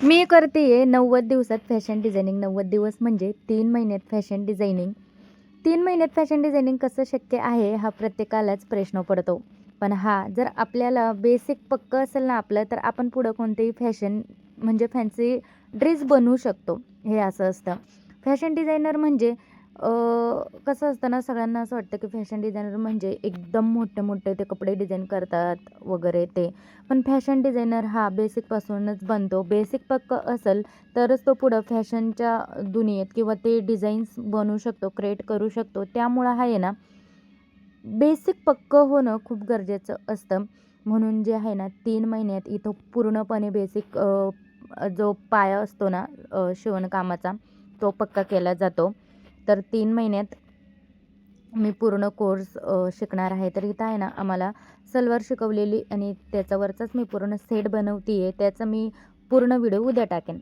मी करते आहे 90 दिवसात फॅशन डिझायनिंग. 90 दिवस म्हणजे 3 महिन्यात फॅशन डिझायनिंग. 3 महिन्यात फॅशन डिझायनिंग कसं शक्य आहे हा प्रत्येकालाच प्रश्न पडतो. पण जर आपल्याला बेसिक पक्कं असेल ना आपलं, तर आपण पुढं कोणतेही फॅशन म्हणजे फॅन्सी ड्रेस बनवू शकतो. हे असं असतं. फॅशन डिझायनर म्हणजे कसं असतं ना, सगळ्यांना असं वाटतं की फॅशन डिझायनर म्हणजे एकदम मोठे-मोठे ते कपडे डिझाईन करतात वगैरे ते. पण फॅशन डिझायनर हा बेसिकपासूनच बनतो. बेसिक पक्कं असेल तरच तो पुढं फॅशनच्या दुनियेत किंवा ते डिझाईन्स बनवू शकतो, क्रिएट करू शकतो. त्यामुळं आहे ना, बेसिक पक्कं होणं खूप गरजेचं असतं. म्हणून जे आहे ना 3 महिन्यात इथं पूर्णपणे बेसिक जो पाया असतो ना शिवणकामाचा, तो पक्का केला जातो. तर 3 महिन्यात मी पूर्ण कोर्स शिकणार आहे. तर इथं आहे ना आम्हाला सलवार शिकवलेली आणि त्याच्यावरचाच मी पूर्ण सेट बनवते आहे. त्याचा मी पूर्ण व्हिडिओ उद्या टाकेन.